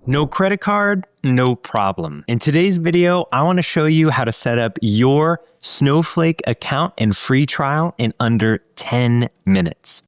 No credit card, no problem. In today's video, I want to show you how to set up your Snowflake account and free trial in under 10 minutes.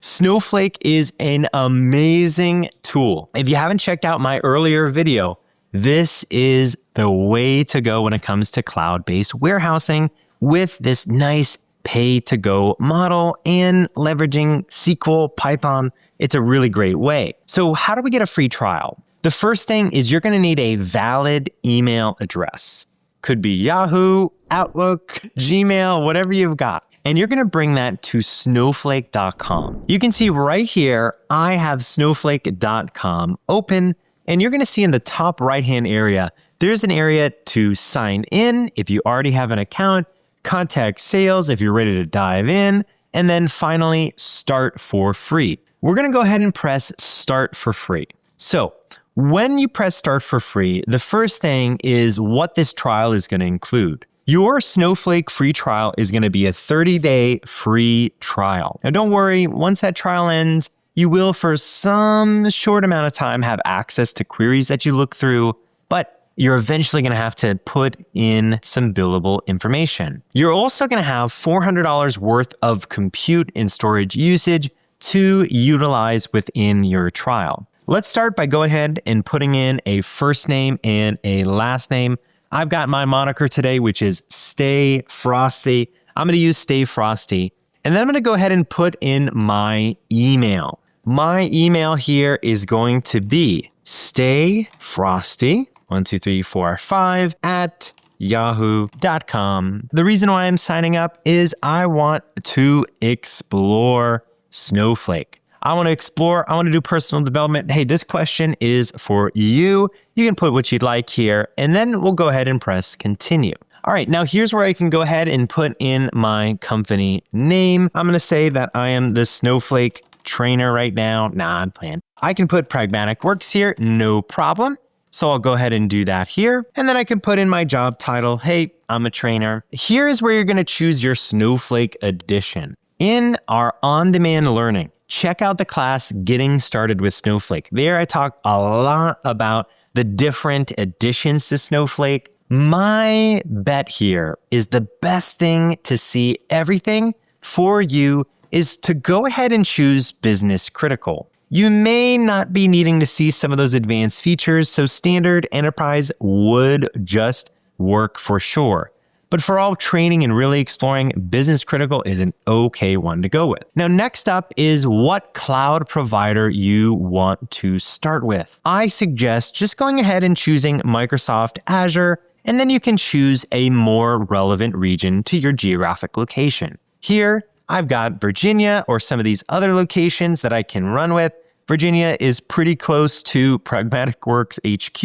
Snowflake is an amazing tool. If you haven't checked out my earlier video, this is the way to go when it comes to cloud-based warehousing with this nice pay-to-go model and leveraging SQL, Python. It's a really great way. So how do we get a free trial? The first thing is you're going to need a valid email address. Could be Yahoo, Outlook, Gmail, whatever you've got. And you're going to bring that to snowflake.com. You can see right here, I have snowflake.com open, and you're going to see in the top right-hand area, there's an area to sign in if you already have an account, contact sales if you're ready to dive in, and then finally start for free. We're going to go ahead and press start for free. So when you press start for free, the first thing is what this trial is going to include. Your Snowflake free trial is going to be a 30-day free trial. Now don't worry, once that trial ends, you will for some short amount of time have access to queries that you look through, but you're eventually going to have to put in some billable information. You're also going to have $400 worth of compute and storage usage to utilize within your trial. Let's start by going ahead and putting in a first name and a last name. I've got my moniker today, which is Stay Frosty. I'm going to use Stay Frosty. And then I'm going to go ahead and put in my email. My email here is going to be stayfrosty12345 at yahoo.com. The reason why I'm signing up is I want to explore Snowflake. I want to explore, I want to do personal development. Hey, this question is for you. You can put what you'd like here, and then we'll go ahead and press continue. All right, now here's where I can go ahead and put in my company name. I'm going to say that I am the Snowflake trainer right now. Nah, I'm playing. I can put Pragmatic Works here, no problem. So I'll go ahead and do that here. And then I can put in my job title. Hey, I'm a trainer. Here is where you're going to choose your Snowflake edition. In our on-demand learning, check out the class Getting Started with Snowflake. There I talk a lot about the different additions to Snowflake. My bet here is the best thing to see everything for you is to go ahead and choose Business Critical. You may not be needing to see some of those advanced features, so Standard Enterprise would just work for sure. But for all training and really exploring, Business Critical is an okay one to go with. Now, next up is what cloud provider you want to start with. I suggest just going ahead and choosing Microsoft Azure, and then you can choose a more relevant region to your geographic location. Here, I've got Virginia or some of these other locations that I can run with. Virginia is pretty close to Pragmatic Works HQ,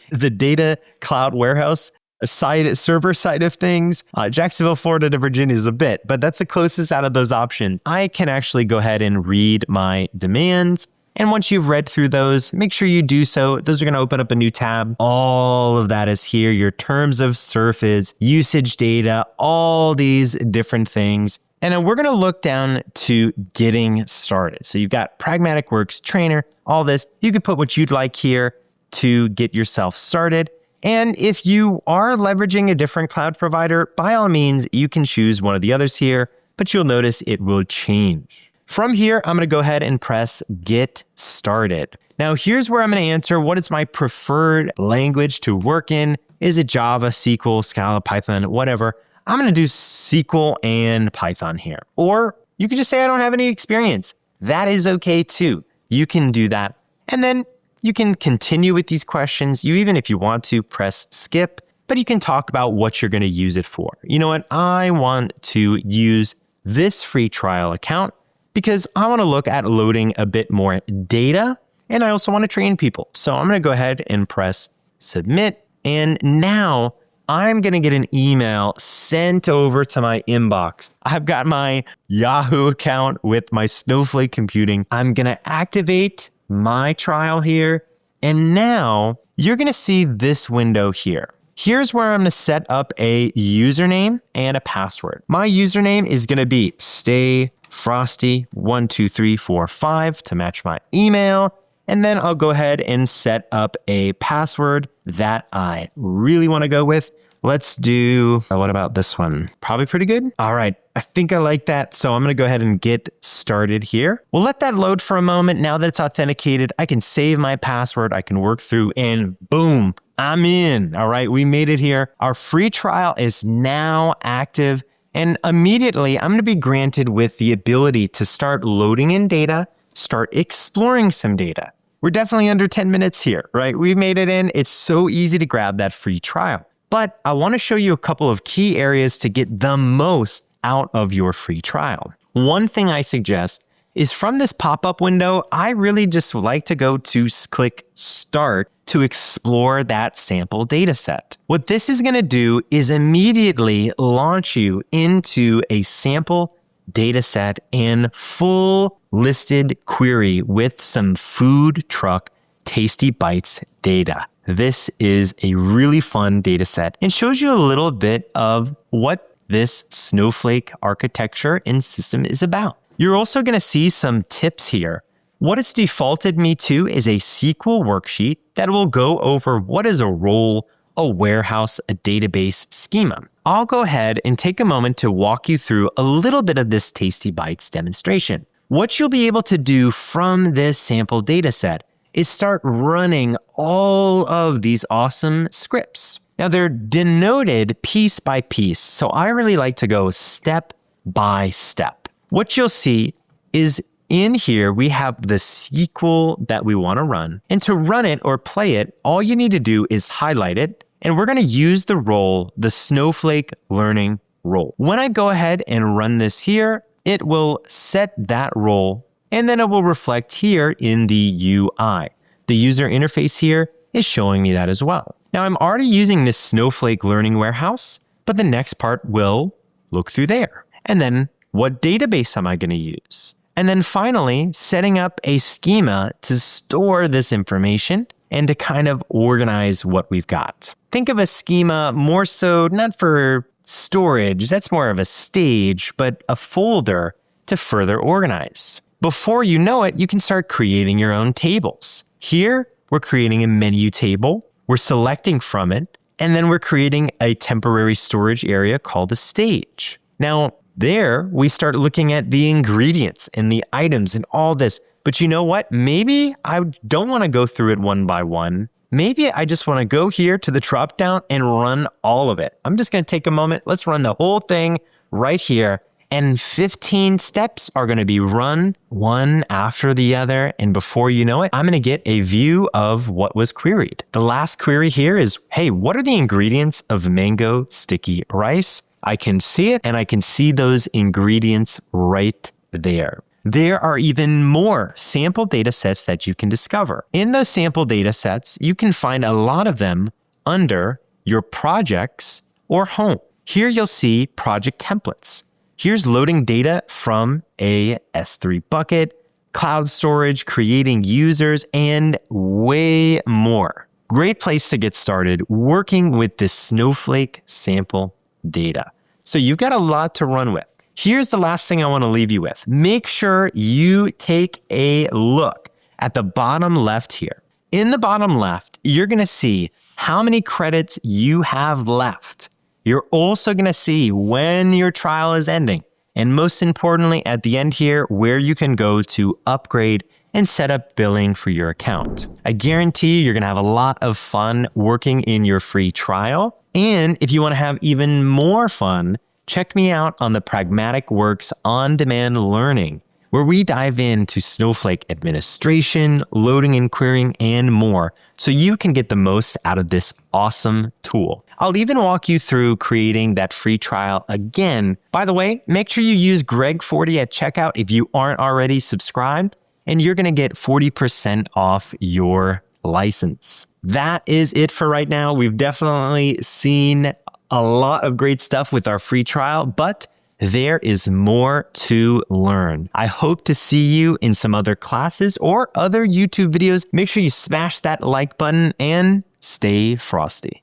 the data cloud warehouse server side of things. Jacksonville, Florida to Virginia is a bit, but that's the closest out of those options. I can actually go ahead and read my demands. And once you've read through those, make sure you do so. Those are going to open up a new tab. All of that is here. Your terms of service, usage data, all these different things. And then we're going to look down to getting started. So you've got Pragmatic Works trainer, all this. You could put what you'd like here to get yourself started. And if you are leveraging a different cloud provider, by all means, you can choose one of the others here, but you'll notice it will change. From here, I'm going to go ahead and press Get Started. Now, here's where I'm going to answer what is my preferred language to work in. Is it Java, SQL, Scala, Python, whatever? I'm going to do SQL and Python here. Or you could just say I don't have any experience. That is okay too. You can do that. And then you can continue with these questions. Even if you want to, press skip, but you can talk about what you're going to use it for. You know what? I want to use this free trial account because I want to look at loading a bit more data, and I also want to train people. So I'm going to go ahead and press submit. And now I'm going to get an email sent over to my inbox. I've got my Yahoo account with my Snowflake computing. I'm going to activate my trial here. And now you're going to see this window here. Here's where I'm going to set up a username and a password. My username is going to be stayfrosty12345 to match my email. And then I'll go ahead and set up a password that I really want to go with. Let's do, what about this one? Probably pretty good. All right, I think I like that. So I'm gonna go ahead and get started here. We'll let that load for a moment. Now that it's authenticated, I can save my password, I can work through, and boom, I'm in. All right, we made it here. Our free trial is now active, and immediately I'm gonna be granted with the ability to start loading in data, start exploring some data. We're definitely under 10 minutes here, right? We've made it in. It's so easy to grab that free trial. But I want to show you a couple of key areas to get the most out of your free trial. One thing I suggest is from this pop-up window, I really just like to go to click Start to explore that sample data set. What this is going to do is immediately launch you into a sample data set and full listed query with some food truck tasty bites data. This is a really fun data set and shows you a little bit of what this Snowflake architecture and system is about. You're also going to see some tips here. What it's defaulted me to is a SQL worksheet that will go over what is a role, a warehouse, a database schema. I'll go ahead and take a moment to walk you through a little bit of this Tasty Bites demonstration. What you'll be able to do from this sample data set is start running all of these awesome scripts. Now they're denoted piece by piece, so I really like to go step by step. What you'll see is in here, we have the SQL that we want to run. And to run it or play it, all you need to do is highlight it. And we're going to use the role, the Snowflake learning role. When I go ahead and run this here, it will set that role, and then it will reflect here in the UI. The user interface here is showing me that as well. Now I'm already using this Snowflake learning warehouse, but the next part will look through there. And then what database am I going to use? And then finally, setting up a schema to store this information and to kind of organize what we've got. Think of a schema more so not for storage, that's more of a stage, but a folder to further organize. Before you know it, you can start creating your own tables. Here, we're creating a menu table, we're selecting from it, and then we're creating a temporary storage area called a stage. Now, there, we start looking at the ingredients and the items and all this. But you know what? Maybe I don't want to go through it one by one. Maybe I just want to go here to the drop down and run all of it. I'm just going to take a moment. Let's run the whole thing right here. And 15 steps are going to be run one after the other. And before you know it, I'm going to get a view of what was queried. The last query here is, hey, what are the ingredients of mango sticky rice? I can see it, and I can see those ingredients right there. There are even more sample data sets that you can discover. In those sample data sets, you can find a lot of them under your projects or home. Here you'll see project templates. Here's loading data from a S3 bucket, cloud storage, creating users, and way more. Great place to get started working with this Snowflake sample data. So you've got a lot to run with. Here's the last thing I want to leave you with. Make sure you take a look at the bottom left here. In the bottom left, you're going to see how many credits you have left. You're also going to see when your trial is ending. And most importantly, at the end here, where you can go to upgrade and set up billing for your account. I guarantee you're going to have a lot of fun working in your free trial. And if you want to have even more fun, check me out on the Pragmatic Works on-demand learning, where we dive into Snowflake administration, loading and querying, and more, so you can get the most out of this awesome tool. I'll even walk you through creating that free trial again. By the way, make sure you use Greg40 at checkout if you aren't already subscribed, and you're going to get 40% off your license. That is it for right now. We've definitely seen a lot of great stuff with our free trial, but there is more to learn. I hope to see you in some other classes or other YouTube videos. Make sure you smash that like button and stay frosty.